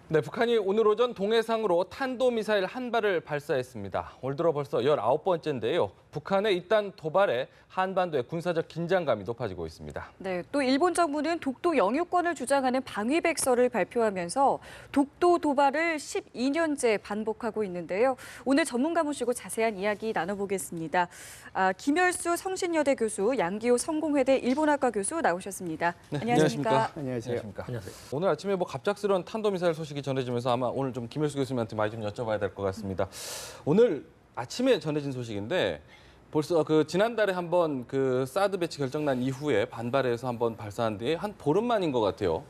네, 북한이 오늘 오전 동해상으로 탄도미사일 한 발을 발사했습니다. 올 들어 벌써 19번째인데요. 북한의 이딴 도발에 한반도의 군사적 긴장감이 높아지고 있습니다. 네, 또 일본 정부는 독도 영유권을 주장하는 방위백서를 발표하면서 독도 도발을 12년째 반복하고 있는데요. 오늘 전문가 모시고 자세한 이야기 나눠보겠습니다. 김열수 성신여대 교수, 양기호 성공회대 일본학과 교수 나오셨습니다. 네, 안녕하십니까? 안녕하세요. 오늘 아침에 갑작스러운 탄도미사일 소식이 전해지면서 아마 오늘 좀 김열수 교수님한테 많이 좀 여쭤봐야 될 것 같습니다. 오늘 아침에 전해진 소식인데 벌써 지난달에 한번 사드 배치 결정난 이후에 반발해서 한번 발사한 뒤에 한 보름 만인 것 같아요.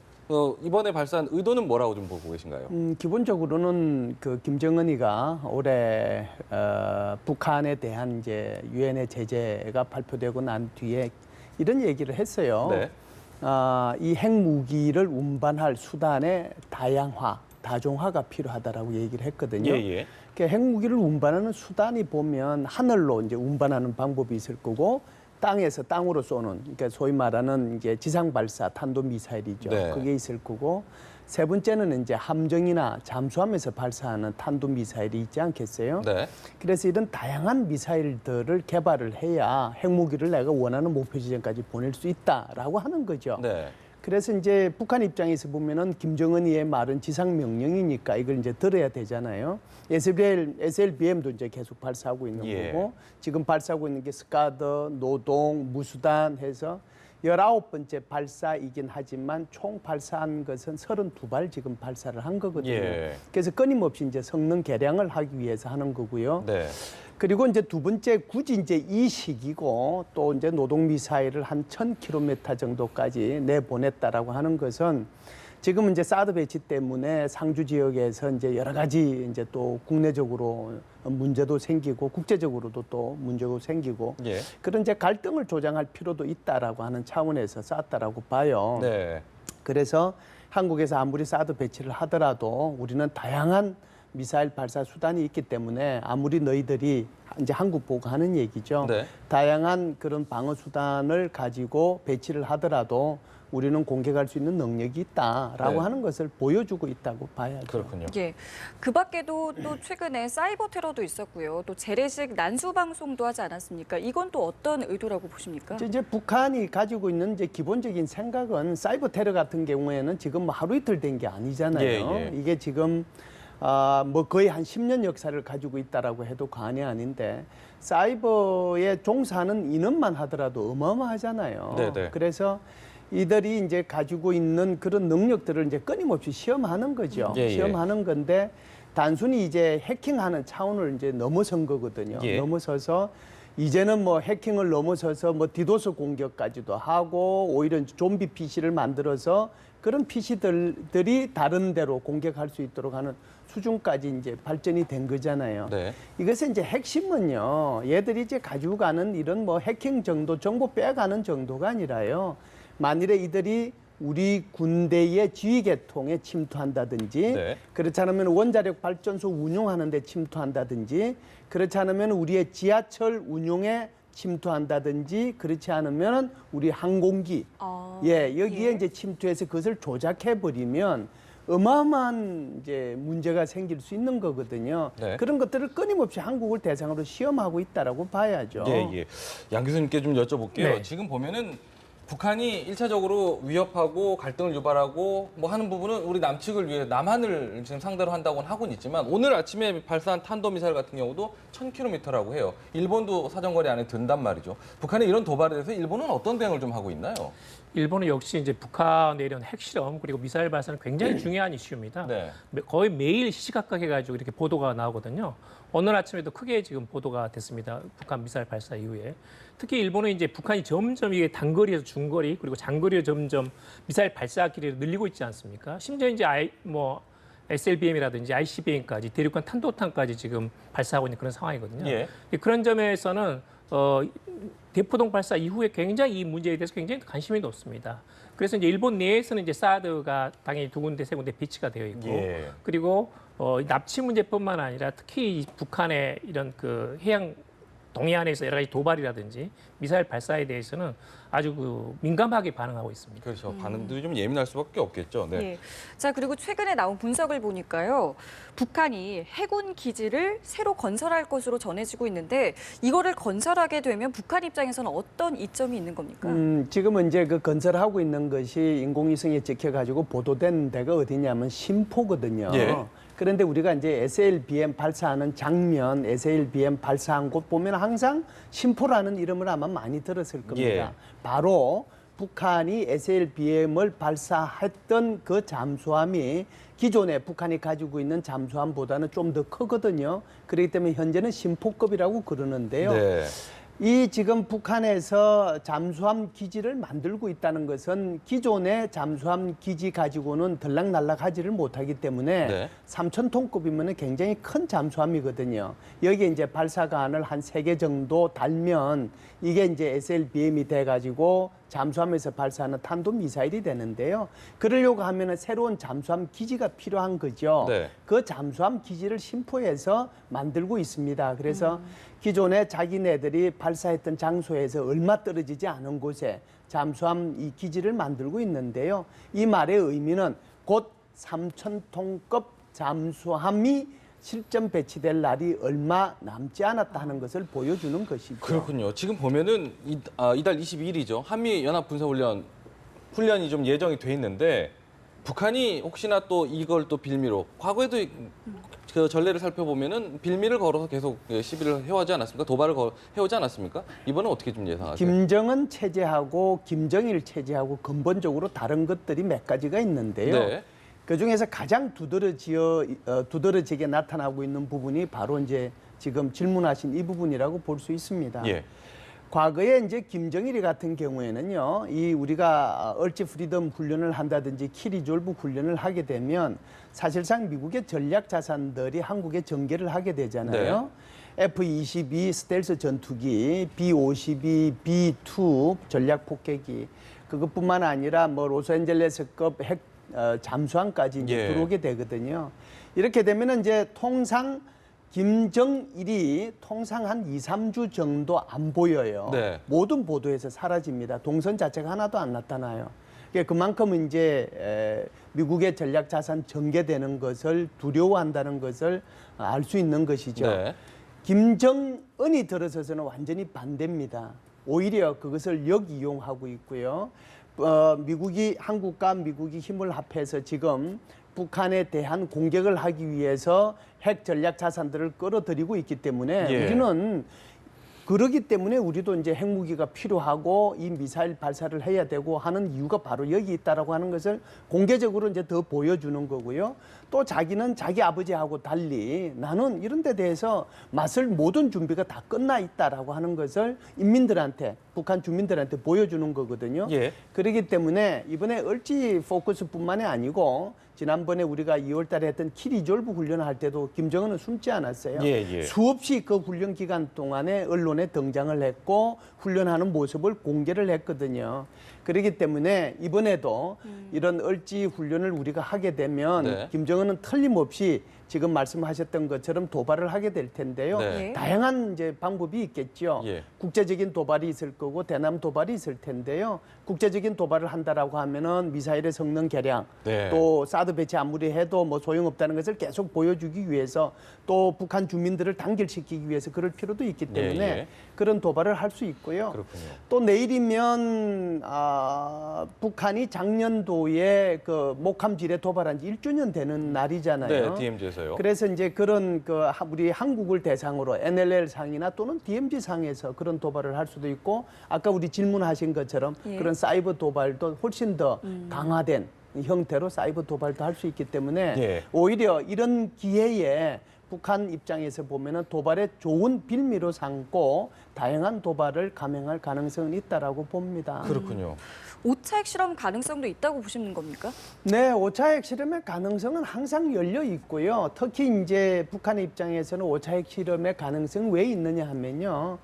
이번에 발사한 의도는 뭐라고 좀 보고 계신가요? 기본적으로는 김정은이가 올해 북한에 대한 이제 유엔의 제재가 발표되고 난 뒤에 이런 얘기를 했어요. 네. 이 핵무기를 운반할 수단의 다양화, 다종화가 필요하다라고 얘기를 했거든요. 예. 그러니까 핵무기를 운반하는 수단이 보면 하늘로 이제 운반하는 방법이 있을 거고 땅에서 땅으로 쏘는, 그러니까 소위 말하는 이제 지상 발사 탄도미사일이죠. 네. 그게 있을 거고 세 번째는 이제 함정이나 잠수함에서 발사하는 탄도미사일이 있지 않겠어요? 네. 그래서 이런 다양한 미사일들을 개발을 해야 핵무기를 내가 원하는 목표 지점까지 보낼 수 있다라고 하는 거죠. 네. 그래서 이제 북한 입장에서 보면은 김정은이의 말은 지상 명령이니까 이걸 이제 들어야 되잖아요. SLBM도 이제 계속 발사하고 있는 거고 지금 발사하고 있는 게 스카드, 노동, 무수단 해서 19번째 발사이긴 하지만 총 발사한 것은 32발 지금 발사를 한 거거든요. 그래서 끊임없이 이제 성능 개량을 하기 위해서 하는 거고요. 네. 그리고 이제 두 번째 굳이 이제 이 시기고 또 이제 노동 미사일을 한 1000km 정도까지 내보냈다라고 하는 것은 지금 이제 사드 배치 때문에 상주 지역에서 이제 여러 가지 이제 또 국내적으로 문제도 생기고 국제적으로도 또 문제도 생기고 그런 이제 갈등을 조장할 필요도 있다라고 하는 차원에서 쐈다라고 봐요. 네. 그래서 한국에서 아무리 사드 배치를 하더라도 우리는 다양한 미사일 발사 수단이 있기 때문에 아무리 너희들이 이제 한국 보고 하는 얘기죠. 네. 다양한 그런 방어 수단을 가지고 배치를 하더라도 우리는 공격할 수 있는 능력이 있다라고 하는 것을 보여주고 있다고 봐야죠. 그렇군요. 예, 그 밖에도 또 최근에 사이버 테러도 있었고요. 또 재래식 난수 방송도 하지 않았습니까? 이건 또 어떤 의도라고 보십니까? 이제 북한이 가지고 있는 이제 기본적인 생각은 사이버 테러 같은 경우에는 지금 뭐 하루 이틀 된 게 아니잖아요. 이게 지금 뭐 거의 한 10년 역사를 가지고 있다라고 해도 과언이 아닌데 사이버에 종사하는 인원만 하더라도 어마어마하잖아요. 네네. 그래서 이들이 이제 가지고 있는 그런 능력들을 이제 끊임없이 시험하는 거죠. 시험하는 건데 단순히 이제 해킹하는 차원을 이제 넘어선 거거든요. 넘어서서 이제는 뭐 해킹을 넘어서서 뭐 디도스 공격까지도 하고 오히려 좀비 PC를 만들어서 그런 PC들이 다른 데로 공격할 수 있도록 하는 수준까지 이제 발전이 된 거잖아요. 이것의 이제 핵심은요, 얘들이 이제 가지고 가는 이런 뭐 해킹 정도, 정보 빼가는 정도가 아니라요. 만일에 이들이 우리 군대의 지휘계통에 침투한다든지 그렇지 않으면 원자력 발전소 운용하는 데 침투한다든지 그렇지 않으면 우리의 지하철 운용에 침투한다든지 그렇지 않으면 우리 항공기 여기에 이제 침투해서 그것을 조작해 버리면 어마어마한 이제 문제가 생길 수 있는 거거든요. 그런 것들을 끊임없이 한국을 대상으로 시험하고 있다라고 봐야죠. 양 교수님께 좀 여쭤볼게요. 지금 보면은 북한이 1차적으로 위협하고 갈등을 유발하고 뭐 하는 부분은 우리 남측을 위해 남한을 지금 상대로 한다고는 하고는 있지만 오늘 아침에 발사한 탄도미사일 같은 경우도 1000km라고 해요. 일본도 사정거리 안에 든단 말이죠. 북한의 이런 도발에 대해서 일본은 어떤 대응을 좀 하고 있나요? 일본은 역시 이제 북한의 이런 핵실험 그리고 미사일 발사는 굉장히 중요한 이슈입니다. 거의 매일 시시각각 해가지고 이렇게 보도가 나오거든요. 오늘 아침에도 크게 지금 보도가 됐습니다. 북한 미사일 발사 이후에. 특히 일본은 이제 북한이 점점 이게 단거리에서 중거리 그리고 장거리로 점점 미사일 발사 길이를 늘리고 있지 않습니까? 심지어 이제 SLBM이라든지 ICBM까지 대륙간 탄도탄까지 지금 발사하고 있는 그런 상황이거든요. 그런 점에서는 대포동 발사 이후에 굉장히 이 문제에 대해서 굉장히 관심이 높습니다. 그래서 이제 일본 내에서는 이제 사드가 당연히 두 군데, 세 군데 배치가 되어 있고, 그리고 납치 문제뿐만 아니라 특히 북한의 이런 해양 동해안에서 여러 가지 도발이라든지 미사일 발사에 대해서는 아주 민감하게 반응하고 있습니다. 그렇죠. 반응들이 좀 예민할 수밖에 없겠죠. 네. 예. 자, 그리고 최근에 나온 분석을 보니까요. 북한이 해군 기지를 새로 건설할 것으로 전해지고 있는데 이거를 건설하게 되면 북한 입장에서는 어떤 이점이 있는 겁니까? 지금은 이제 그 건설하고 있는 것이 인공위성에 찍혀가지고 보도된 데가 어디냐면 심포거든요. 예. 그런데 우리가 이제 SLBM 발사하는 장면, SLBM 발사한 곳 보면 항상 심포라는 이름을 아마 많이 들었을 겁니다. 예. 바로 북한이 SLBM을 발사했던 그 잠수함이 기존에 북한이 가지고 있는 잠수함보다는 좀 더 크거든요. 그렇기 때문에 현재는 심포급이라고 그러는데요. 네. 이 지금 북한에서 잠수함 기지를 만들고 있다는 것은 기존의 잠수함 기지 가지고는 들락날락하지를 못하기 때문에 네. 3,000톤급이면 굉장히 큰 잠수함이거든요. 여기에 이제 발사관을 한 3개 정도 달면 이게 이제 SLBM이 돼가지고 잠수함에서 발사하는 탄도미사일이 되는데요. 그러려고 하면은 새로운 잠수함 기지가 필요한 거죠. 네. 그 잠수함 기지를 심포해서 만들고 있습니다. 그래서 기존에 자기네들이 발사했던 장소에서 얼마 떨어지지 않은 곳에 잠수함 이 기지를 만들고 있는데요. 이 말의 의미는 곧 3,000톤급 잠수함이 실전 배치될 날이 얼마 남지 않았다 하는 것을 보여주는 것이죠. 그렇군요. 지금 보면은 이달 22일이죠. 한미 연합 군사 훈련이 좀 예정이 돼 있는데 북한이 혹시나 또 이걸 또 빌미로 과거에도 그 전례를 살펴보면은 빌미를 걸어서 계속 시비를 해오지 않았습니까? 도발을 해오지 않았습니까? 이번은 어떻게 좀 예상하세요? 김정은 체제하고 김정일 체제하고 근본적으로 다른 것들이 몇 가지가 있는데요. 네. 그중에서 가장 두드러지게 나타나고 있는 부분이 바로 이제 지금 질문하신 이 부분이라고 볼 수 있습니다. 예. 과거에 이제 김정일이 같은 경우에는요, 이 우리가 얼지 프리덤 훈련을 한다든지 키리졸브 훈련을 하게 되면 사실상 미국의 전략 자산들이 한국에 전개를 하게 되잖아요. 네. F-22 스텔스 전투기, B-52, B-2 전략 폭격기, 그것뿐만 아니라 뭐 로스앤젤레스급 핵 잠수함까지 이제 들어오게 되거든요. 이렇게 되면은 이제 통상 김정일이 통상 한 2, 3주 정도 안 보여요. 네. 모든 보도에서 사라집니다. 동선 자체가 하나도 안 나타나요. 그만큼 이제 미국의 전략 자산 전개되는 것을 두려워한다는 것을 알 수 있는 것이죠. 네. 김정은이 들어서서는 완전히 반대입니다. 오히려 그것을 역이용하고 있고요. 한국과 미국이 힘을 합해서 지금 북한에 대한 공격을 하기 위해서 핵 전략 자산들을 끌어들이고 있기 때문에 예. 우리는 그러기 때문에 우리도 이제 핵무기가 필요하고 이 미사일 발사를 해야 되고 하는 이유가 바로 여기 있다라고 하는 것을 공개적으로 이제 더 보여주는 거고요. 또 자기는 자기 아버지하고 달리 나는 이런 데 대해서 맛을 모든 준비가 다 끝나 있다라고 하는 것을 인민들한테 북한 주민들한테 보여주는 거거든요. 예. 그렇기 때문에 이번에 얼지 포커스뿐만이 아니고 지난번에 우리가 2월 달에 했던 키리졸브 훈련을 할 때도 김정은은 숨지 않았어요. 예. 수없이 그 훈련 기간 동안에 언론에 등장을 했고 훈련하는 모습을 공개를 했거든요. 그렇기 때문에 이번에도 이런 얼지 훈련을 우리가 하게 되면 네. 김정은은 틀림없이 지금 말씀하셨던 것처럼 도발을 하게 될 텐데요. 네. 다양한 이제 방법이 있겠죠. 예. 국제적인 도발이 있을 거고 대남 도발이 있을 텐데요. 국제적인 도발을 한다라고 하면은 미사일의 성능 개량, 네. 또 사드 배치 아무리 해도 뭐 소용없다는 것을 계속 보여주기 위해서 또 북한 주민들을 단결시키기 위해서 그럴 필요도 있기 때문에 예. 그런 도발을 할 수 있고요. 그렇군요. 또 내일이면 북한이 작년도에 그 목함질에 도발한 지 1주년 되는 날이잖아요. 네, DMZ에서요. 그래서 이제 그런 우리 한국을 대상으로 NLL 상이나 또는 DMZ 상에서 그런 도발을 할 수도 있고 아까 우리 질문하신 것처럼 예. 그런 사이버 도발도 훨씬 더 강화된 형태로 사이버 도발도 할 수 있기 때문에 예. 오히려 이런 기회에 북한 입장에서 보면은 도발의 좋은 빌미로 삼고 다양한 도발을 감행할 가능성은 있다라고 봅니다. 그렇군요. 5차 핵실험 가능성도 있다고 보시는 겁니까? 네, 5차 핵실험의 가능성은 항상 열려 있고요. 특히 이제 북한의 입장에서는 5차 핵실험의 가능성이 왜 있느냐 하면요.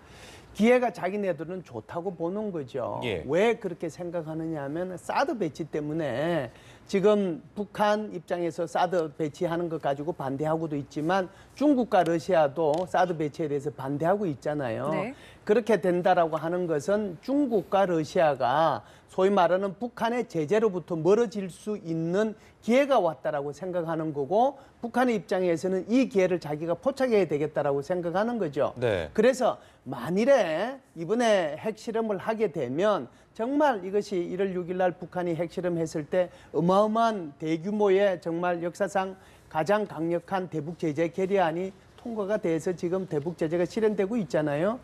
기회가 자기네들은 좋다고 보는 거죠. 예. 왜 그렇게 생각하느냐 하면 사드 배치 때문에 지금 북한 입장에서 사드 배치하는 것 가지고 반대하고도 있지만 중국과 러시아도 사드 배치에 대해서 반대하고 있잖아요. 네. 그렇게 된다라고 하는 것은 중국과 러시아가 소위 말하는 북한의 제재로부터 멀어질 수 있는 기회가 왔다라고 생각하는 거고 북한의 입장에서는 이 기회를 자기가 포착해야 되겠다라고 생각하는 거죠. 네. 그래서 만일에 이번에 핵실험을 하게 되면 정말 이것이 1월 6일 날 북한이 핵실험했을 때 어마어마한 대규모의 정말 역사상 가장 강력한 대북 제재 결의안이 통과가 돼서 지금 대북 제재가 실현되고 있잖아요.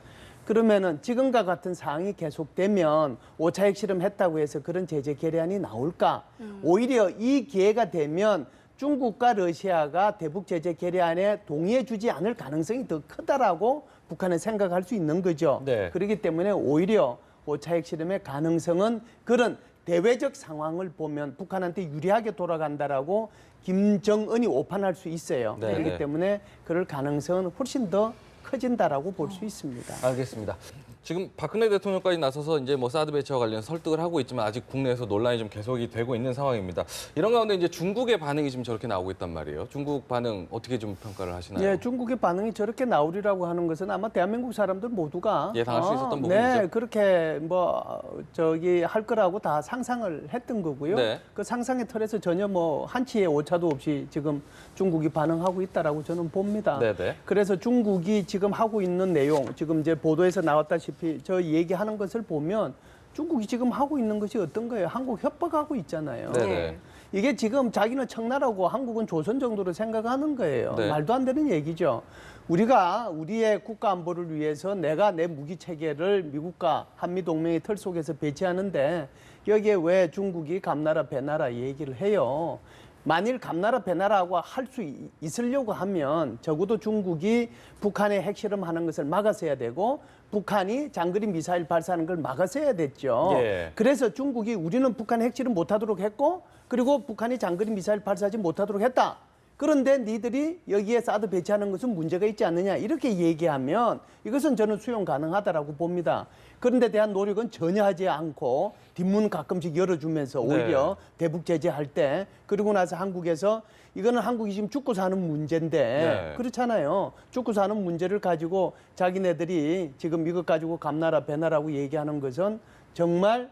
그러면은 지금과 같은 상황이 계속되면 5차 핵실험 했다고 해서 그런 제재 결의안이 나올까? 오히려 이 기회가 되면 중국과 러시아가 대북 제재 결의안에 동의해 주지 않을 가능성이 더 크다라고 북한은 생각할 수 있는 거죠. 네. 그렇기 때문에 오히려 5차 핵실험의 가능성은 그런 대외적 상황을 보면 북한한테 유리하게 돌아간다라고 김정은이 오판할 수 있어요. 네, 그렇기 네. 때문에 그럴 가능성은 훨씬 더 커진다라고 볼 수 있습니다. 알겠습니다. 지금 박근혜 대통령까지 나서서 이제 뭐 사드 배치와 관련 설득을 하고 있지만 아직 국내에서 논란이 좀 계속이 되고 있는 상황입니다. 이런 가운데 이제 중국의 반응이 지금 저렇게 나오고 있단 말이에요. 중국 반응 어떻게 좀 평가를 하시나요? 예, 중국의 반응이 저렇게 나오리라고 하는 것은 아마 대한민국 사람들 모두가 예상할 수 있었던 부분이죠. 네, 그렇게 할 거라고 다 상상을 했던 거고요. 네. 그 상상의 틀에서 전혀 한치의 오차도 없이 지금 중국이 반응하고 있다라고 저는 봅니다. 네네. 그래서 중국이 지금 하고 있는 내용, 지금 이제 보도에서 나왔다시피 저 얘기하는 것을 보면 중국이 지금 하고 있는 것이 어떤 거예요? 한국 협박하고 있잖아요. 네네. 이게 지금 자기는 청나라고 한국은 조선 정도로 생각하는 거예요. 네. 말도 안 되는 얘기죠. 우리가 우리의 국가 안보를 위해서 내가 내 무기 체계를 미국과 한미 동맹의 틀 속에서 배치하는데 여기에 왜 중국이 감나라 배나라 얘기를 해요. 만일 감나라 배나라고 할 수 있으려고 하면 적어도 중국이 북한의 핵실험하는 것을 막았어야 되고 북한이 장거리 미사일 발사하는 걸 막았어야 됐죠. 예. 그래서 중국이 우리는 북한 핵실험 못하도록 했고 그리고 북한이 장거리 미사일 발사하지 못하도록 했다. 그런데 니들이 여기에 사드 배치하는 것은 문제가 있지 않느냐 이렇게 얘기하면 이것은 저는 수용 가능하다라고 봅니다. 그런데 대한 노력은 전혀 하지 않고 뒷문 가끔씩 열어주면서 오히려 대북 제재할 때 그리고 나서 한국에서 이거는 한국이 지금 죽고 사는 문제인데 네. 그렇잖아요. 죽고 사는 문제를 가지고 자기네들이 지금 이것 가지고 감나라 배나라고 얘기하는 것은 정말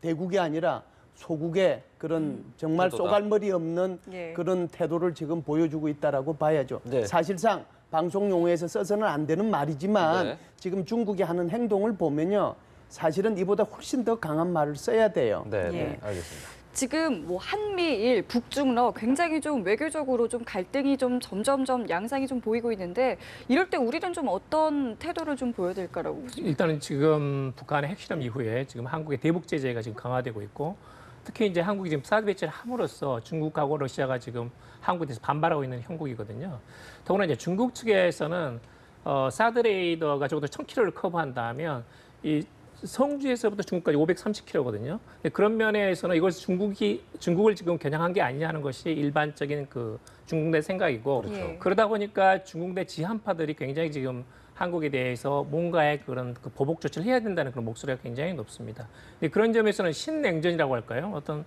대국이 아니라 소국의 그런 정말 태도다. 쏘갈머리 없는 예. 그런 태도를 지금 보여주고 있다라고 봐야죠. 네. 사실상 방송 용어에서 써서는 안 되는 말이지만 네. 지금 중국이 하는 행동을 보면요. 사실은 이보다 훨씬 더 강한 말을 써야 돼요. 네, 예. 네. 알겠습니다. 지금 한미일, 북중러 굉장히 좀 외교적으로 좀 갈등이 좀 점점점 양상이 좀 보이고 있는데 이럴 때 우리는 좀 어떤 태도를 좀 보여야 될까라고 보십니까? 일단은 지금 북한의 핵실험 이후에 지금 한국의 대북 제재가 지금 강화되고 있고 특히 이제 한국이 지금 사드 배치를 함으로써 중국하고 러시아가 지금 한국에 대해서 반발하고 있는 형국이거든요. 더구나 이제 중국 측에서는 사드 레이더가 적어도 1000km를 커버한다면 이 성주에서부터 중국까지 530km거든요. 그런 면에서는 이걸 중국을 지금 겨냥한 게 아니냐는 것이 일반적인 그 중국 내 생각이고 그렇죠. 그러다 보니까 중국 내 지한파들이 굉장히 지금 한국에 대해서 뭔가의 그런 그 보복 조치를 해야 된다는 그런 목소리가 굉장히 높습니다. 그런 점에서는 신냉전이라고 할까요? 어떤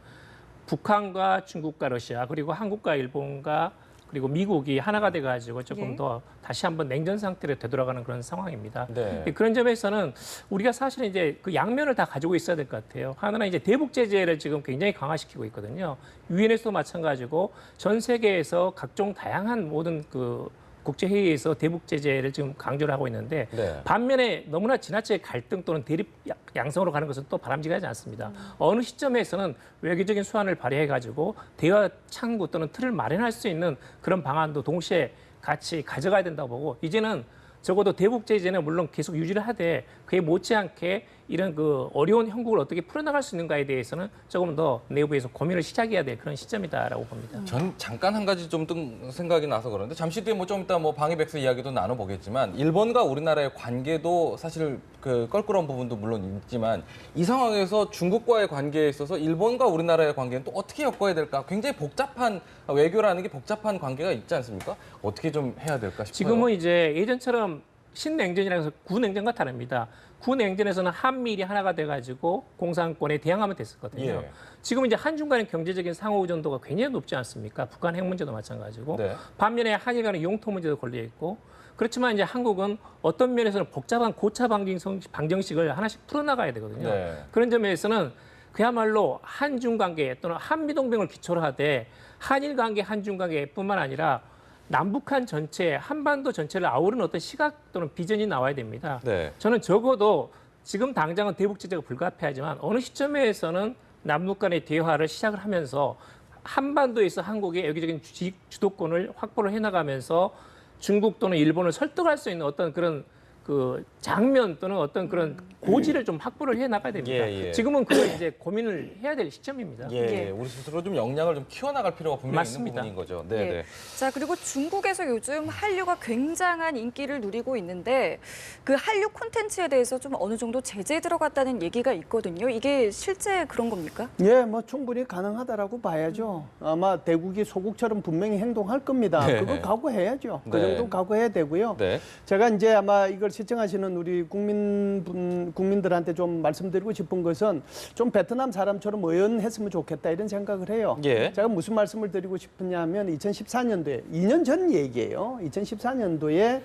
북한과 중국과 러시아 그리고 한국과 일본과 그리고 미국이 하나가 돼가지고 조금 예. 더 다시 한번 냉전 상태로 되돌아가는 그런 상황입니다. 네. 그런 점에서는 우리가 사실은 이제 그 양면을 다 가지고 있어야 될 것 같아요. 하나는 이제 대북 제재를 지금 굉장히 강화시키고 있거든요. 유엔에서도 마찬가지고 전 세계에서 각종 다양한 모든 그 국제회의에서 대북 제재를 지금 강조를 하고 있는데 네. 반면에 너무나 지나치게 갈등 또는 대립 양성으로 가는 것은 또 바람직하지 않습니다. 어느 시점에서는 외교적인 수완을 발휘해가지고 대화 창구 또는 틀을 마련할 수 있는 그런 방안도 동시에 같이 가져가야 된다고 보고 이제는 적어도 대북 제재는 물론 계속 유지를 하되 그에 못지않게 이런 그 어려운 형국을 어떻게 풀어나갈 수 있는가에 대해서는 조금 더 내부에서 고민을 시작해야 될 그런 시점이다라고 봅니다. 전 잠깐 한 가지 좀 뜬 생각이 나서 그런데 잠시 뒤에 좀 이따 방위백서 이야기도 나눠보겠지만 일본과 우리나라의 관계도 사실 그 껄끄러운 부분도 물론 있지만 이 상황에서 중국과의 관계에 있어서 일본과 우리나라의 관계는 또 어떻게 엮어야 될까? 굉장히 복잡한 외교라는 게 복잡한 관계가 있지 않습니까? 어떻게 좀 해야 될까 싶어요. 지금은 이제 예전처럼 신냉전이라고 해서 구냉전과 다릅니다. 군행전에서는 한미일이 하나가 돼가지고 공산권에 대항하면 됐었거든요. 예. 지금 이제 한중 간의 경제적인 상호 의존도가 굉장히 높지 않습니까? 북한 핵 문제도 마찬가지고. 네. 반면에 한일 간의 영토 문제도 걸려 있고. 그렇지만 이제 한국은 어떤 면에서는 복잡한 고차 방정식을 하나씩 풀어나가야 되거든요. 네. 그런 점에서는 그야말로 한중 관계 또는 한미 동맹을 기초로 하되 한일 관계, 한중 관계뿐만 아니라 남북한 전체, 한반도 전체를 아우르는 어떤 시각 또는 비전이 나와야 됩니다. 네. 저는 적어도 지금 당장은 대북 제재가 불가피하지만 어느 시점에서는 남북 간의 대화를 시작을 하면서 한반도에서 한국의 여기저기 주도권을 확보를 해나가면서 중국 또는 일본을 설득할 수 있는 어떤 그런 그 장면 또는 어떤 그런 고지를 좀 확보를 해 나가야 됩니다. 예, 예. 지금은 그걸 이제 고민을 해야 될 시점입니다. 예, 우리 스스로 좀 역량을 좀 키워나갈 필요가 분명히 맞습니다. 있는 부분인 거죠. 네. 네. 자, 그리고 중국에서 요즘 한류가 굉장한 인기를 누리고 있는데 그 한류 콘텐츠에 대해서 좀 어느 정도 제재 들어갔다는 얘기가 있거든요. 이게 실제 그런 겁니까? 예, 뭐 충분히 가능하다라고 봐야죠. 아마 대국이 소국처럼 분명히 행동할 겁니다. 네. 그거 각오해야죠. 그 네. 정도 각오해야 되고요. 네. 제가 이제 아마 이걸 시청하시는 우리 국민들한테 좀 말씀드리고 싶은 것은 좀 베트남 사람처럼 의연했으면 좋겠다 이런 생각을 해요. 예. 제가 무슨 말씀을 드리고 싶으냐면 2014년도에 2년 전 얘기예요. 2014년도에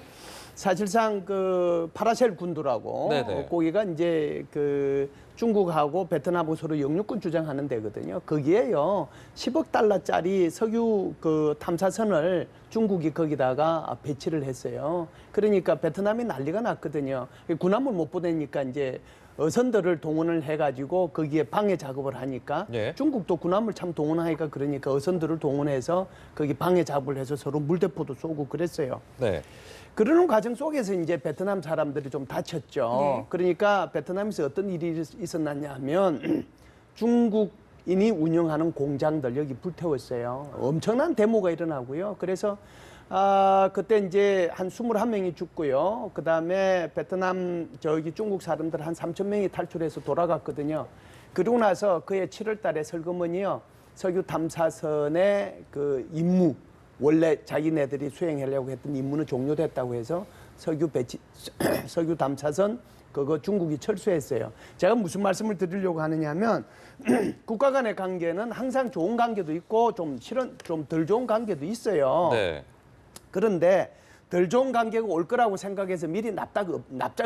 사실상 그 파라셀 군도라고 네네. 거기가 이제 그 중국하고 베트남하고 서로 영유권 주장하는 데거든요. 거기에요 10억 달러짜리 석유 그 탐사선을 중국이 거기다가 배치를 했어요. 그러니까 베트남이 난리가 났거든요. 군함을 못 보내니까 이제 어선들을 동원을 해가지고 거기에 방해 작업을 하니까 예. 중국도 군함을 참 동원하니까 그러니까 어선들을 동원해서 거기 방해 작업을 해서 서로 물대포도 쏘고 그랬어요. 네. 그러는 과정 속에서 이제 베트남 사람들이 좀 다쳤죠. 네. 그러니까 베트남에서 어떤 일이 있었느냐 하면 중국인이 운영하는 공장들 여기 불태웠어요. 엄청난 데모가 일어나고요. 그래서 그때 이제 한 21명이 죽고요. 그다음에 베트남 저기 중국 사람들 한 3,000명이 탈출해서 돌아갔거든요. 그러고 나서 그해 7월 달에 설거머니요. 석유 탐사선의 그 임무 원래 자기네들이 수행하려고 했던 임무는 종료됐다고 해서 석유 탐사선 그거 중국이 철수했어요. 제가 무슨 말씀을 드리려고 하느냐면 국가 간의 관계는 항상 좋은 관계도 있고 좀 덜 좋은 관계도 있어요. 네. 그런데 덜 좋은 관계가 올 거라고 생각해서 미리 납작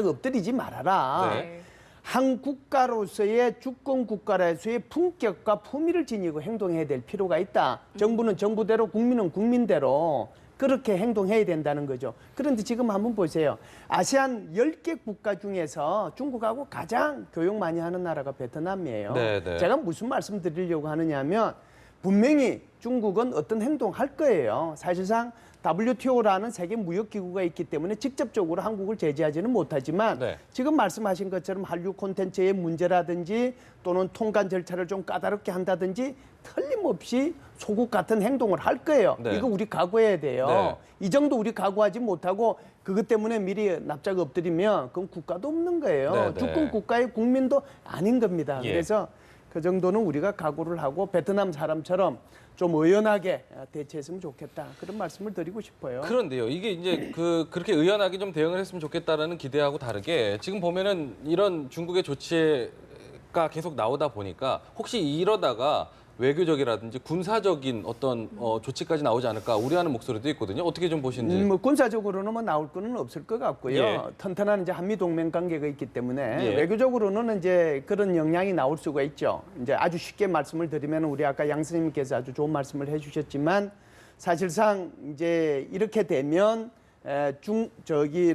엎드리지 말아라. 네. 한 국가로서의 주권 국가로서의 품격과 품위를 지니고 행동해야 될 필요가 있다. 정부는 정부대로, 국민은 국민대로 그렇게 행동해야 된다는 거죠. 그런데 지금 한번 보세요. 아세안 10개 국가 중에서 중국하고 가장 교역 많이 하는 나라가 베트남이에요. 네, 네. 제가 무슨 말씀 드리려고 하느냐면 분명히 중국은 어떤 행동할 거예요. 사실상 WTO라는 세계 무역기구가 있기 때문에 직접적으로 한국을 제재하지는 못하지만 네. 지금 말씀하신 것처럼 한류 콘텐츠의 문제라든지 또는 통관 절차를 좀 까다롭게 한다든지 틀림없이 소국 같은 행동을 할 거예요. 네. 이거 우리 각오해야 돼요. 네. 이 정도 우리 각오하지 못하고 그것 때문에 미리 납작 엎드리면 그건 국가도 없는 거예요. 네, 네. 주권 국가의 국민도 아닌 겁니다. 예. 그래서 그 정도는 우리가 각오를 하고 베트남 사람처럼 좀 의연하게 대처했으면 좋겠다. 그런 말씀을 드리고 싶어요. 그런데요, 이게 이제 그렇게 의연하게 좀 대응을 했으면 좋겠다라는 기대하고 다르게 지금 보면은 이런 중국의 조치가 계속 나오다 보니까 혹시 이러다가 외교적이라든지 군사적인 어떤 조치까지 나오지 않을까 우려하는 목소리도 있거든요. 어떻게 좀 보시는지. 뭐 군사적으로는 뭐 나올 거는 없을 것 같고요. 예. 튼튼한 이제 한미 동맹 관계가 있기 때문에 예. 외교적으로는 이제 그런 영향이 나올 수가 있죠. 이제 아주 쉽게 말씀을 드리면 우리 아까 양 선생님께서 아주 좋은 말씀을 해주셨지만 사실상 이제 이렇게 되면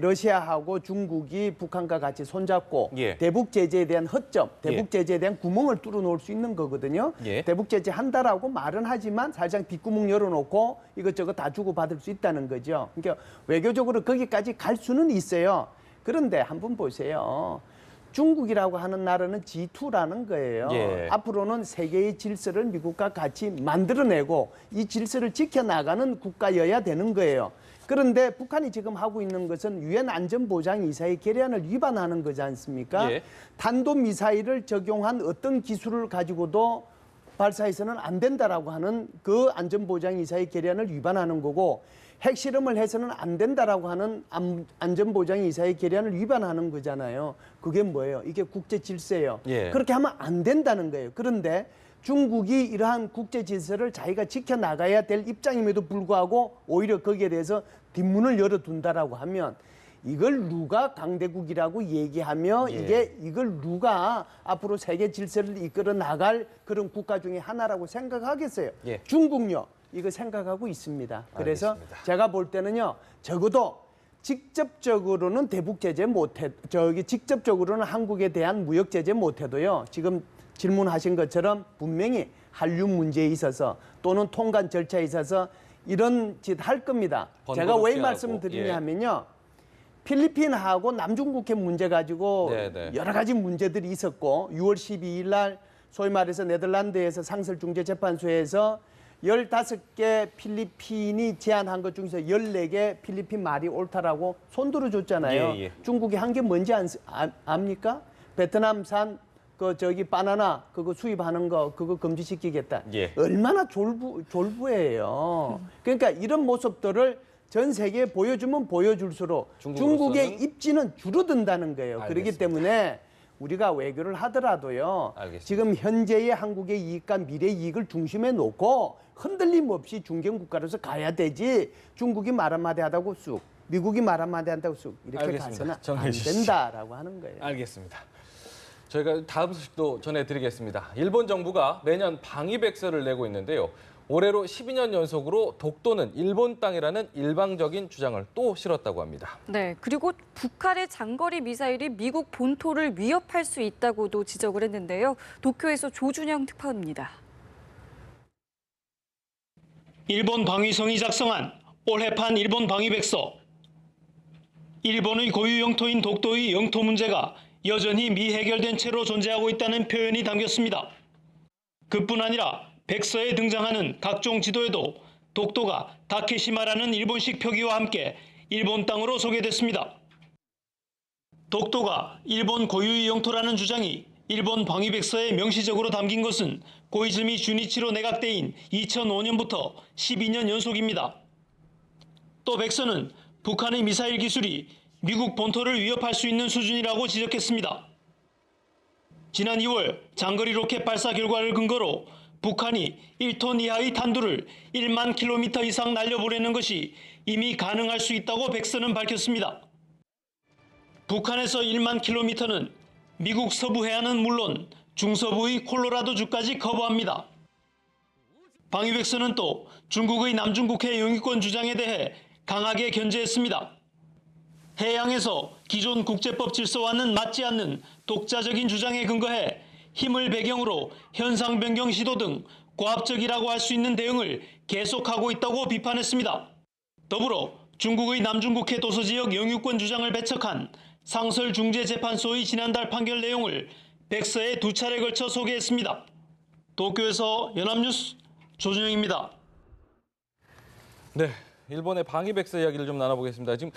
러시아하고 중국이 북한과 같이 손잡고 예. 대북 제재에 대한 허점, 예. 대북 제재에 대한 구멍을 뚫어 놓을 수 있는 거거든요. 예. 대북 제재 한다라고 말은 하지만 사실상 뒷구멍 열어놓고 이것저것 다 주고받을 수 있다는 거죠. 그러니까 외교적으로 거기까지 갈 수는 있어요. 그런데 한번 보세요. 중국이라고 하는 나라는 G2라는 거예요. 예. 앞으로는 세계의 질서를 미국과 같이 만들어내고 이 질서를 지켜나가는 국가여야 되는 거예요. 그런데 북한이 지금 하고 있는 것은 유엔 안전보장이사의 결의안을 위반하는 거지 않습니까? 예. 탄도미사일을 적용한 어떤 기술을 가지고도 발사해서는 안 된다라고 하는 그 안전보장이사의 결의안을 위반하는 거고 핵실험을 해서는 안 된다라고 하는 안전보장이사의 결의안을 위반하는 거잖아요. 그게 뭐예요? 이게 국제 질서예요. 예. 그렇게 하면 안 된다는 거예요. 그런데 중국이 이러한 국제 질서를 자기가 지켜나가야 될 입장임에도 불구하고 오히려 거기에 대해서 뒷문을 열어둔다라고 하면 이걸 누가 강대국이라고 얘기하며 이걸 누가 앞으로 세계 질서를 이끌어 나갈 그런 국가 중에 하나라고 생각하겠어요. 예. 중국요. 이거 생각하고 있습니다. 그래서 알겠습니다. 제가 볼 때는요. 적어도 직접적으로는 대북 제재 못해 직접적으로는 한국에 대한 무역 제재 못해도요. 지금 질문하신 것처럼 분명히 한류 문제에 있어서 또는 통관 절차에 있어서 이런 짓 할 겁니다. 제가 왜 말씀드리냐면요. 필리핀하고 남중국해 문제 가지고 여러 가지 문제들이 있었고 6월 12일 날 소위 말해서 네덜란드에서 상설중재재판소에서 15개 필리핀이 제안한 것 중에서 14개 필리핀 말이 옳다라고 손들어줬잖아요. 중국이 한 게 뭔지 압니까? 베트남산 바나나 그거 수입하는 거 그거 금지시키겠다. 얼마나 졸부예요. 그러니까 이런 모습들을 전 세계에 보여주면 보여줄수록 중국의 입지는 줄어든다는 거예요. 그렇기 때문에 우리가 외교를 하더라도요. 지금 현재의 한국의 이익과 미래 이익을 중심에 놓고 흔들림 없이 중견국가로서 가야 되지 중국이 말 한마디 하다고 쑥 미국이 말 한마디 한다고 쑥 이렇게 가서는 안 된다라고 하는 거예요. 알겠습니다. 저희가 다음 소식도 전해드리겠습니다. 일본 정부가 매년 방위백서를 내고 있는데요. 올해로 12년 연속으로 독도는 일본 땅이라는 일방적인 주장을 또 실었다고 합니다. 네, 그리고 북한의 장거리 미사일이 미국 본토를 위협할 수 있다고도 지적을 했는데요. 도쿄에서 조준영 특파원입니다. 일본 방위성이 작성한 올해판 일본 방위백서. 일본의 고유 영토인 독도의 영토 문제가 여전히 미해결된 채로 존재하고 있다는 표현이 담겼습니다. 그뿐 아니라 백서에 등장하는 각종 지도에도 독도가 다케시마라는 일본식 표기와 함께 일본 땅으로 소개됐습니다. 독도가 일본 고유의 영토라는 주장이 일본 방위백서에 명시적으로 담긴 것은 고이즈미 주니치로 내각 때인 2005년부터 12년 연속입니다. 또 백서는 북한의 미사일 기술이 미국 본토를 위협할 수 있는 수준이라고 지적했습니다. 지난 2월 장거리 로켓 발사 결과를 근거로 북한이 1톤 이하의 탄두를 1만 킬로미터 이상 날려보내는 것이 이미 가능할 수 있다고 백서는 밝혔습니다. 북한에서 1만 킬로미터는 미국 서부 해안은 물론 중서부의 콜로라도주까지 커버합니다. 방위백서는 또 중국의 남중국해 영유권 주장에 대해 강하게 견제했습니다. 해양에서 기존 국제법 질서와는 맞지 않는 독자적인 주장에 근거해 힘을 배경으로 현상 변경 시도 등 고압적이라고 할 수 있는 대응을 계속하고 있다고 비판했습니다. 더불어 중국의 남중국해 도서지역 영유권 주장을 배척한 상설중재재판소의 지난달 판결 내용을 백서에 2차례 걸쳐 소개했습니다. 도쿄에서 연합뉴스 조준영입니다. 네, 일본의 방위백서 이야기를 좀 나눠보겠습니다. 지금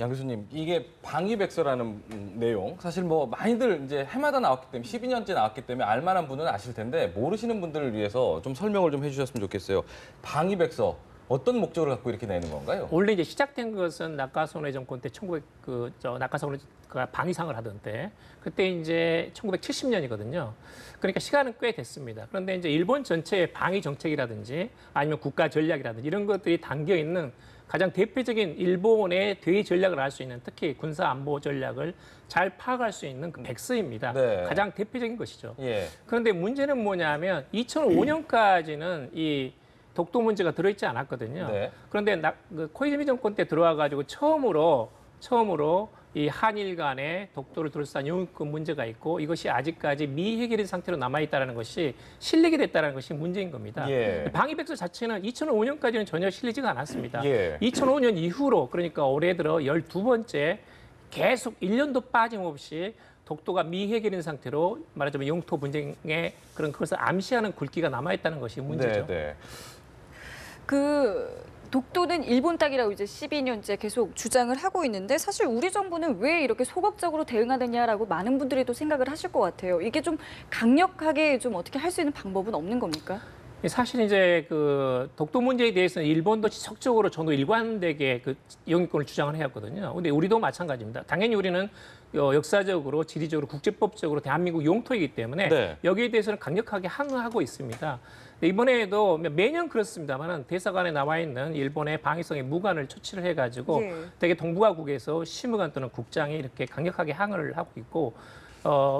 양 교수님, 이게 방위백서라는 내용 사실 뭐 많이들 이제 해마다 나왔기 때문에 12년째 나왔기 때문에 알만한 분은 아실 텐데 모르시는 분들을 위해서 좀 설명을 좀 해주셨으면 좋겠어요. 방위백서 어떤 목적을 갖고 이렇게 내는 건가요? 원래 이제 시작된 것은 나카소네 정권 때 나카소네가 방위상을 하던 때 그때 이제 1970년이거든요. 그러니까 시간은 꽤 됐습니다. 그런데 이제 일본 전체의 방위 정책이라든지 아니면 국가 전략이라든지 이런 것들이 담겨 있는 가장 대표적인 일본의 대외 전략을 알 수 있는 특히 군사 안보 전략을 잘 파악할 수 있는 그 백서입니다. 가장 대표적인 것이죠. 그런데 문제는 뭐냐면 2005년까지는 이 독도 문제가 들어있지 않았거든요. 그런데 코이즈미 정권 때 들어와가지고 처음으로 이 한일 간의 독도를 둘러싼 영유권 문제가 있고 이것이 아직까지 미해결된 상태로 남아있다는 것이 실리게 됐다는 것이 문제인 겁니다. 방위백서 자체는 2005년까지는 전혀 실리지가 않았습니다. 2005년 이후로 그러니까 올해 들어 12번째 계속 1년도 빠짐없이 독도가 미해결된 상태로 말하자면 영토 분쟁의 그것을 암시하는 굵기가 남아있다는 것이 문제죠. 독도는 일본 땅이라고 이제 12년째 계속 주장을 하고 있는데 사실 우리 정부는 왜 이렇게 소극적으로 대응하느냐라고 많은 분들이 또 생각을 하실 것 같아요. 이게 좀 강력하게 좀 어떻게 할 수 있는 방법은 없는 겁니까? 사실 이제 그 독도 문제에 대해서는 일본도 지속적으로 전후 일관되게 그 영유권을 주장을 해왔거든요. 근데 우리도 마찬가지입니다. 당연히 우리는 역사적으로, 지리적으로, 국제법적으로 대한민국 용토이기 때문에 네. 여기에 대해서는 강력하게 항의하고 있습니다. 이번에도 매년 그렇습니다만은 대사관에 나와 있는 일본의 방위성의 무관을 초치를 해가지고 예. 되게 동북아국에서 심의관 또는 국장이 이렇게 강력하게 항의를 하고 있고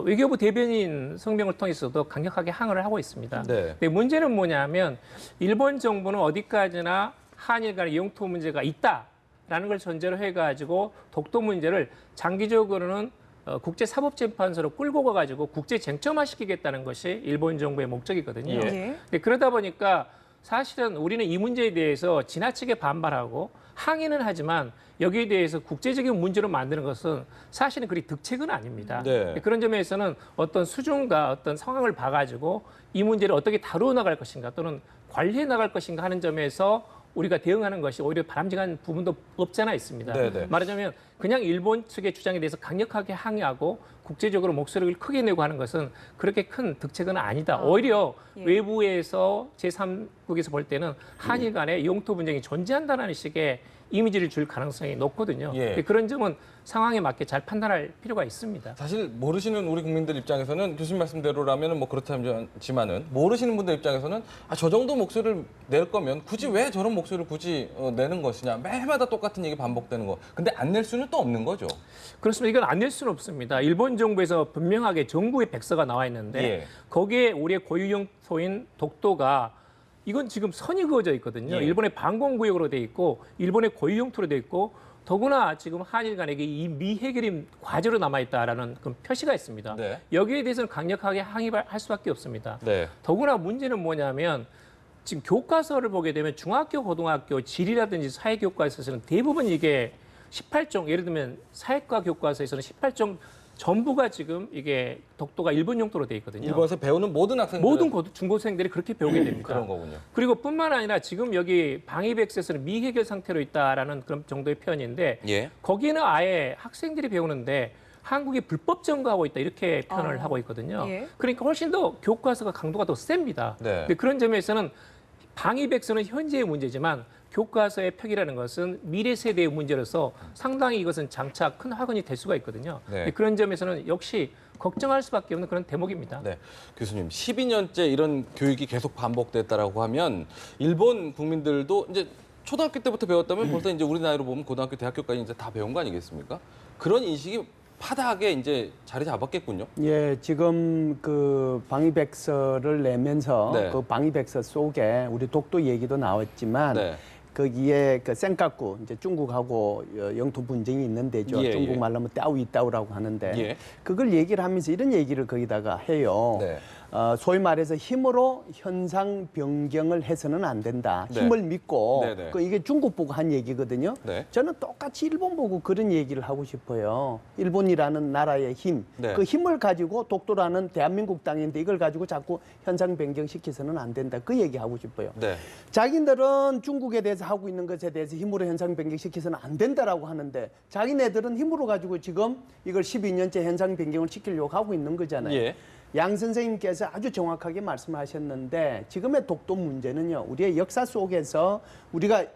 외교부 대변인 성명을 통해서도 강력하게 항의를 하고 있습니다. 네. 근데 문제는 뭐냐면 일본 정부는 어디까지나 한일 간의 영토 문제가 있다라는 걸 전제로 해가지고 독도 문제를 장기적으로는 국제사법재판소로 끌고 가가지고 국제 쟁점화시키겠다는 것이 일본 정부의 목적이거든요. 예. 네. 근데 그러다 보니까 사실은 우리는 이 문제에 대해서 지나치게 반발하고 항의는 하지만 여기에 대해서 국제적인 문제로 만드는 것은 사실은 그리 득책은 아닙니다. 네. 그런 점에서는 어떤 수준과 어떤 상황을 봐가지고 이 문제를 어떻게 다루어 나갈 것인가 또는 관리해 나갈 것인가 하는 점에서 우리가 대응하는 것이 오히려 바람직한 부분도 없지 않아 있습니다. 네네. 말하자면 그냥 일본 측의 주장에 대해서 강력하게 항의하고 국제적으로 목소리를 크게 내고 하는 것은 그렇게 큰 득책은 아니다. 오히려 예. 외부에서 제3국에서 볼 때는 한일 간의 영토 분쟁이 존재한다는 식의 이미지를 줄 가능성이 높거든요. 예. 그런 점은 상황에 맞게 잘 판단할 필요가 있습니다. 사실 모르시는 우리 국민들 입장에서는 교수님 말씀대로라면 뭐 그렇지만은 모르시는 분들 입장에서는 저 정도 목소리를 낼 거면 굳이 왜 저런 목소리를 굳이 내는 것이냐. 매해마다 똑같은 얘기 반복되는 거. 근데 안 낼 수는 또 없는 거죠. 그렇습니다. 이건 안 낼 수는 없습니다. 일본 정부에서 분명하게 정부의 백서가 나와 있는데 예. 거기에 우리의 고유 영토인 독도가 이건 지금 선이 그어져 있거든요. 예. 일본의 방공구역으로 돼 있고 일본의 고유 영토로 돼 있고 더구나 지금 한일 간에게 이 미해결임 과제로 남아있다라는 그런 표시가 있습니다. 네. 여기에 대해서는 강력하게 항의할 수밖에 없습니다. 네. 더구나 문제는 뭐냐면 지금 교과서를 보게 되면 중학교, 고등학교 지리라든지 사회 교과서에서는 대부분 이게 18종, 예를 들면 사회과 교과서에서는 18종 전부가 지금 이게 독도가 일본 영토로 돼 있거든요. 일본에서 배우는 모든 학생들 모든 중고생들이 그렇게 배우게 됩니다. 그런 거군요. 그리고 뿐만 아니라 지금 여기 방위백서에서는 미해결 상태로 있다라는 그런 정도의 표현인데 예. 거기는 아예 학생들이 배우는데 한국이 불법 점거하고 있다 이렇게 표현을 하고 있거든요. 예. 그러니까 훨씬 더 교과서가 강도가 더 셉니다. 네. 근데 그런 점에서는 방위백서는 현재의 문제지만 교과서의 표기라는 것은 미래 세대의 문제로서 상당히 이것은 장차 큰 학원이 될 수가 있거든요. 네. 근데 그런 점에서는 역시 걱정할 수밖에 없는 그런 대목입니다. 네, 교수님 12년째 이런 교육이 계속 반복됐다라고 하면 일본 국민들도 이제 초등학교 때부터 배웠다면 벌써 이제 우리 나이로 보면 고등학교, 대학교까지 이제 다 배운 거 아니겠습니까? 그런 인식이 파다하게 이제 자리 잡았겠군요. 예, 지금 그 방위백서를 내면서 네. 그 방위백서 속에 우리 독도 얘기도 나왔지만 네. 거기에 그 센카쿠 이제 중국하고 영토 분쟁이 있는데죠. 예, 중국 예. 말로 하면 따오이따오라고 하는데 예. 그걸 얘기를 하면서 이런 얘기를 거기다가 해요. 네. 소위 말해서 힘으로 현상 변경을 해서는 안 된다. 네. 힘을 믿고 네, 네. 그 이게 중국 보고 한 얘기거든요. 네. 저는 똑같이 일본 보고 그런 얘기를 하고 싶어요. 일본이라는 나라의 힘, 네. 그 힘을 가지고 독도라는 대한민국 땅인데 이걸 가지고 자꾸 현상 변경시켜서는 안 된다. 그 얘기 하고 싶어요. 네. 자기들은 중국에 대해서 하고 있는 것에 대해서 힘으로 현상 변경시켜서는 안 된다라고 하는데 자기네들은 힘으로 가지고 지금 이걸 12년째 현상 변경을 시키려고 하고 있는 거잖아요. 예. 양 선생님께서 아주 정확하게 말씀하셨는데 지금의 독도 문제는요. 우리의 역사 속에서 우리가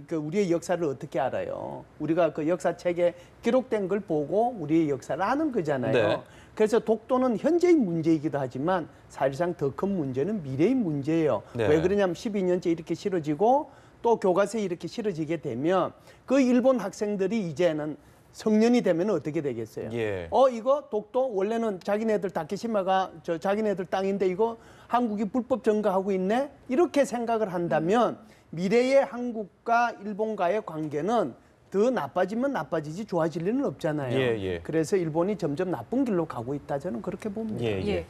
그 우리의 역사를 어떻게 알아요? 우리가 그 역사책에 기록된 걸 보고 우리의 역사를 아는 거잖아요. 네. 그래서 독도는 현재의 문제이기도 하지만 사실상 더 큰 문제는 미래의 문제예요. 네. 왜 그러냐면 12년째 이렇게 싫어지고 또 교과서에 이렇게 싫어지게 되면 그 일본 학생들이 이제는 성년이 되면 어떻게 되겠어요? 예. 이거 독도 원래는 자기네들 다케시마가 자기네들 땅인데 이거 한국이 불법 점거하고 있네? 이렇게 생각을 한다면 미래의 한국과 일본과의 관계는 더 나빠지면 나빠지지 좋아질 일은 없잖아요. 예, 예. 그래서 일본이 점점 나쁜 길로 가고 있다 저는 그렇게 봅니다. 예, 예. 예.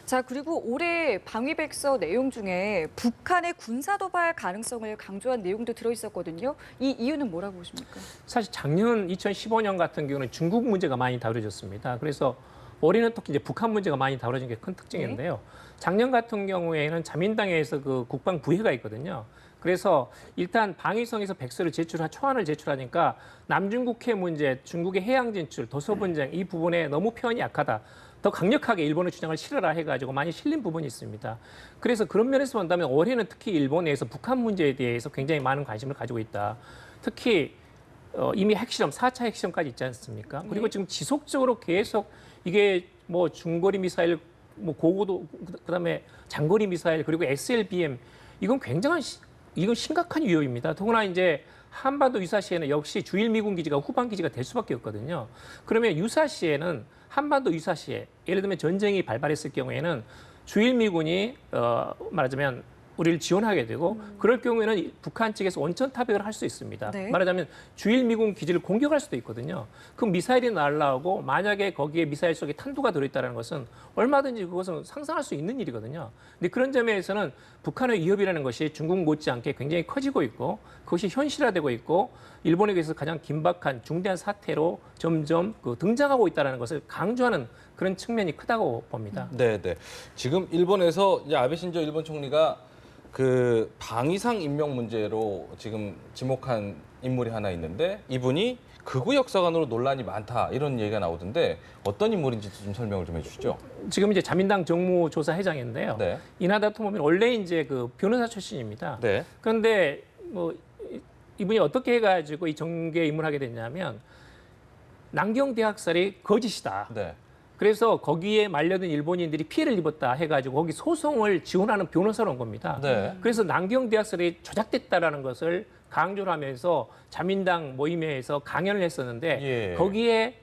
자, 그리고 올해 방위백서 내용 중에 북한의 군사도발 가능성을 강조한 내용도 들어있었거든요. 이 이유는 뭐라고 보십니까? 사실 작년 2015년 같은 경우는 중국 문제가 많이 다뤄졌습니다. 그래서 올해는 특히 이제 북한 문제가 많이 다뤄진 게 큰 특징인데요. 작년 같은 경우에는 자민당에서 그 국방 부회가 있거든요. 그래서 일단 방위성에서 백서를 초안을 제출하니까 남중국해 문제, 중국의 해양 진출, 도서 분쟁 이 부분에 너무 표현이 약하다. 더 강력하게 일본의 주장을 실어라 해가지고 많이 실린 부분이 있습니다. 그래서 그런 면에서 본다면 올해는 특히 일본에서 북한 문제에 대해서 굉장히 많은 관심을 가지고 있다. 특히 이미 핵실험, 4차 핵실험까지 있지 않습니까? 그리고 지금 지속적으로 계속 이게 뭐 중거리 미사일, 뭐 고고도, 그다음에 장거리 미사일, 그리고 SLBM 이건 이건 심각한 위협입니다. 더구나 이제 한반도 유사시에는 역시 주일 미군 기지가 후방 기지가 될 수밖에 없거든요. 그러면 유사시에는 한반도 유사시에 예를 들면 전쟁이 발발했을 경우에는 주일 미군이 말하자면 우리를 지원하게 되고 그럴 경우에는 북한 측에서 원천 타격을 할 수 있습니다. 네. 말하자면 주일 미군 기지를 공격할 수도 있거든요. 그럼 미사일이 날아오고 만약에 거기에 미사일 속에 탄두가 들어있다는 것은 얼마든지 그것은 상상할 수 있는 일이거든요. 근데 그런 점에서는 북한의 위협이라는 것이 중국 못지않게 굉장히 커지고 있고 그것이 현실화되고 있고 일본에게서 가장 긴박한 중대한 사태로 점점 등장하고 있다는 것을 강조하는 그런 측면이 크다고 봅니다. 네, 네. 지금 일본에서 이제 아베 신조 일본 총리가 그 방위상 임명 문제로 지금 지목한 인물이 하나 있는데 이분이 극우 역사관으로 논란이 많다 이런 얘기가 나오던데 어떤 인물인지 좀 설명을 좀 해주시죠. 지금 이제 자민당 정무조사회장인데요. 네. 이나다 토모미는 원래 이제 그 변호사 출신입니다. 네. 그런데 뭐 이분이 어떻게 해가지고 이 정계에 입문하게 됐냐면 남경 대학살이 거짓이다. 네. 그래서 거기에 말려든 일본인들이 피해를 입었다 해가지고 거기 소송을 지원하는 변호사로 온 겁니다. 네. 그래서 남경 대학살이 조작됐다라는 것을 강조를 하면서 자민당 모임에서 강연을 했었는데 예. 거기에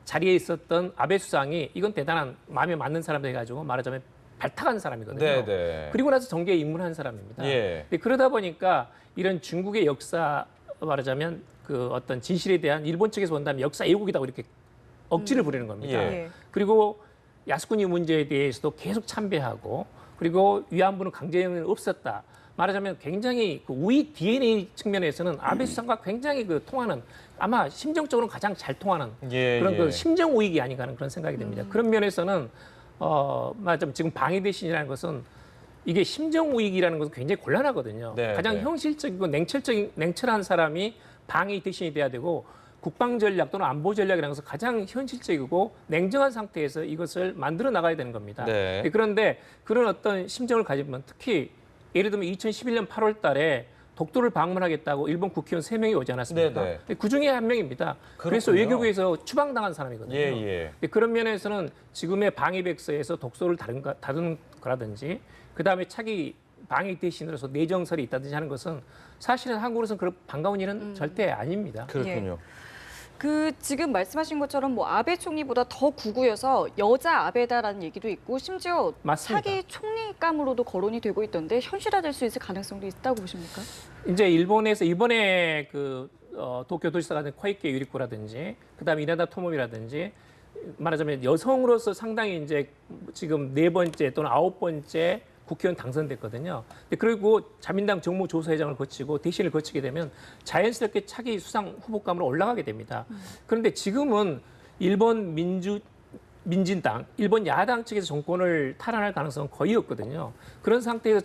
자리에 있었던 아베 수상이 이건 대단한 마음에 맞는 사람들 해가지고 말하자면 발탁한 사람이거든요. 네, 네. 그리고 나서 정계에 입문한 사람입니다. 예. 근데 그러다 보니까 이런 중국의 역사 말하자면 그 어떤 진실에 대한 일본 측에서 본다면 역사 왜곡이다고 이렇게 억지를 부리는 겁니다. 예. 그리고 야스쿠니 문제에 대해서도 계속 참배하고 그리고 위안부는 강제징용은 없었다. 말하자면 굉장히 그 우위 DNA 측면에서는 아베 수상과 굉장히 그 통하는 아마 심정적으로 가장 잘 통하는 예, 그런 예. 그 심정 우익이 아닌가 하는 그런 생각이 듭니다. 그런 면에서는 말하자면 지금 방위 대신이라는 것은 이게 심정 우익이라는 것은 굉장히 곤란하거든요. 네, 가장 네. 현실적이고 냉철한 사람이 방위 대신이 돼야 되고 국방 전략 또는 안보 전략이라는 것은 가장 현실적이고 냉정한 상태에서 이것을 만들어 나가야 되는 겁니다. 네. 그런데 그런 어떤 심정을 가지면 특히 예를 들면 2011년 8월 달에 독도를 방문하겠다고 일본 국회의원 3명이 오지 않았습니까? 네, 네. 그 중에 한 명입니다. 그래서 그렇군요. 외교부에서 추방당한 사람이거든요. 예, 예. 근데 그런 면에서는 지금의 방위백서에서 독소를 다룬 거라든지 그다음에 차기 방위 대신으로서 내정설이 있다든지 하는 것은 사실은 한국으로서는 그런 반가운 일은 절대 아닙니다. 그렇군요. 그 지금 말씀하신 것처럼 뭐 아베 총리보다 더 구구여서 여자 아베다라는 얘기도 있고 심지어 맞습니다. 차기 총리감으로도 거론이 되고 있던데 현실화될 수 있을 가능성도 있다고 보십니까? 이제 일본에서 이번에 그 도쿄 도지사가 된 코이케 유리코라든지 그다음에 이나다 토모미라든지 말하자면 여성으로서 상당히 이제 지금 4번째 또는 9번째 국회의원 당선됐거든요. 그리고 자민당 정무조사회장을 거치고 대신을 거치게 되면 자연스럽게 차기 수상 후보감으로 올라가게 됩니다. 그런데 지금은 일본 민진당, 일본 야당 측에서 정권을 탈환할 가능성은 거의 없거든요. 그런 상태에서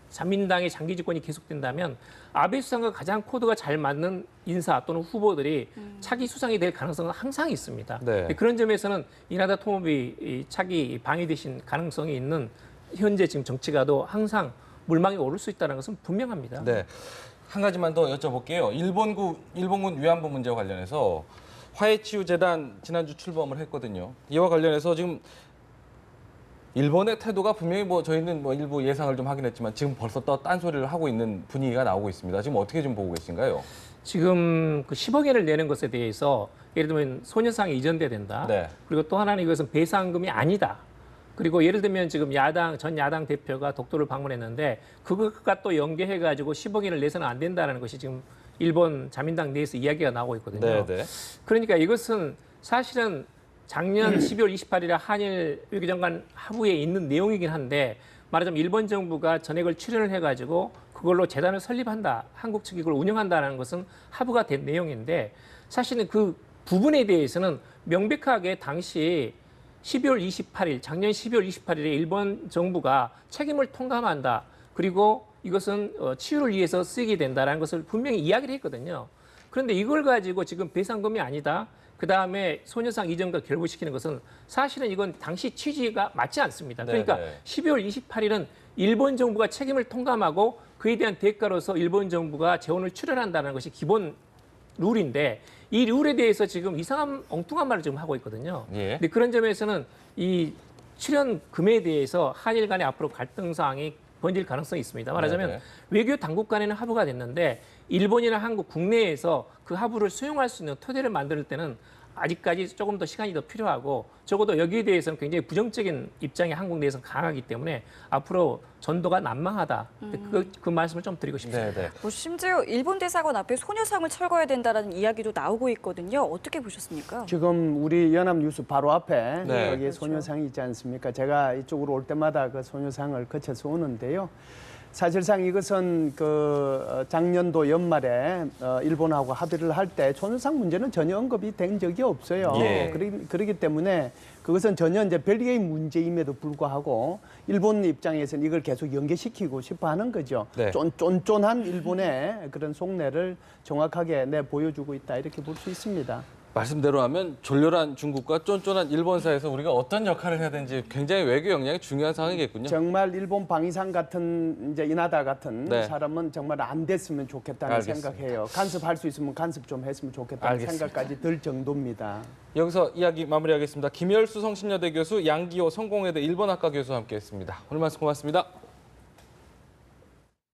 자민당의 장기 집권이 계속된다면 아베 수상과 가장 코드가 잘 맞는 인사 또는 후보들이 차기 수상이 될 가능성은 항상 있습니다. 네. 그런 점에서는 이나다 토모비 차기 방위 대신 가능성이 있는 현재 지금 정치가도 항상 물망에 오를 수 있다는 것은 분명합니다. 네. 한 가지만 더 여쭤볼게요. 일본군 위안부 문제와 관련해서 화해치유재단 지난주 출범을 했거든요. 이와 관련해서 지금 일본의 태도가 분명히 뭐 저희는 뭐 일부 예상을 좀 하긴 했지만 지금 벌써 또 딴소리를 하고 있는 분위기가 나오고 있습니다. 지금 어떻게 좀 보고 계신가요? 지금 그 10억 엔을 내는 것에 대해서 예를 들면 소녀상이 이전돼야 된다. 네. 그리고 또 하나는 이것은 배상금이 아니다. 그리고 예를 들면 지금 전 야당 대표가 독도를 방문했는데 그것과 또 연계해가지고 10억 엔을 내서는 안 된다는 것이 지금 일본 자민당 내에서 이야기가 나오고 있거든요. 네, 네. 그러니까 이것은 사실은 작년 12월 28일에 한일 외교장관 하부에 있는 내용이긴 한데 말하자면 일본 정부가 전액을 출연을 해가지고 그걸로 재단을 설립한다. 한국 측이 그걸 운영한다는 것은 하부가 된 내용인데 사실은 그 부분에 대해서는 명백하게 당시 12월 28일, 작년 12월 28일에 일본 정부가 책임을 통감한다. 그리고 이것은 치유를 위해서 쓰이게 된다라는 것을 분명히 이야기를 했거든요. 그런데 이걸 가지고 지금 배상금이 아니다. 그다음에 소녀상 이전과 결부시키는 것은 사실은 이건 당시 취지가 맞지 않습니다. 그러니까 12월 28일은 일본 정부가 책임을 통감하고 그에 대한 대가로서 일본 정부가 재원을 출연한다는 것이 기본 룰인데 이 룰에 대해서 지금 이상한 엉뚱한 말을 지금 하고 있거든요. 근데 그런 점에서는 이 출연금에 대해서 한일 간의 앞으로 갈등 사항이 번질 가능성이 있습니다. 말하자면 외교 당국 간에는 합의가 됐는데 일본이나 한국 국내에서 그 합의를 수용할 수 있는 토대를 만들 때는 아직까지 조금 더 시간이 더 필요하고 적어도 여기에 대해서는 굉장히 부정적인 입장이 한국 내에서 강하기 때문에 앞으로 전도가 난망하다. 그 말씀을 좀 드리고 싶습니다. 뭐 심지어 일본 대사관 앞에 소녀상을 철거해야 된다는 이야기도 나오고 있거든요. 어떻게 보셨습니까? 지금 우리 연합뉴스 바로 앞에 여기에 그렇죠. 소녀상이 있지 않습니까? 제가 이쪽으로 올 때마다 그 소녀상을 거쳐서 오는데요. 사실상 이것은 그 작년도 연말에 일본하고 합의를 할 때 소녀상 문제는 전혀 언급이 된 적이 없어요. 그렇기 때문에 그것은 전혀 이제 별개의 문제임에도 불구하고 일본 입장에서는 이걸 계속 연계시키고 싶어 하는 거죠. 쫀쫀한 일본의 그런 속내를 정확하게 보여주고 있다 이렇게 볼 수 있습니다. 말씀대로 하면 졸렬한 중국과 쫀쫀한 일본 사이에서 우리가 어떤 역할을 해야 되는지 굉장히 외교 역량이 중요한 상황이겠군요. 정말 일본 방위상 같은 이제 이나다 같은 사람은 정말 안 됐으면 좋겠다는 생각해요. 간섭할 수 있으면 간섭 좀 했으면 좋겠다는 생각까지 들 정도입니다. 여기서 이야기 마무리하겠습니다. 김열수 성신여대 교수, 양기호 성공회대 일본학과 교수와 함께했습니다. 오늘 말씀 고맙습니다.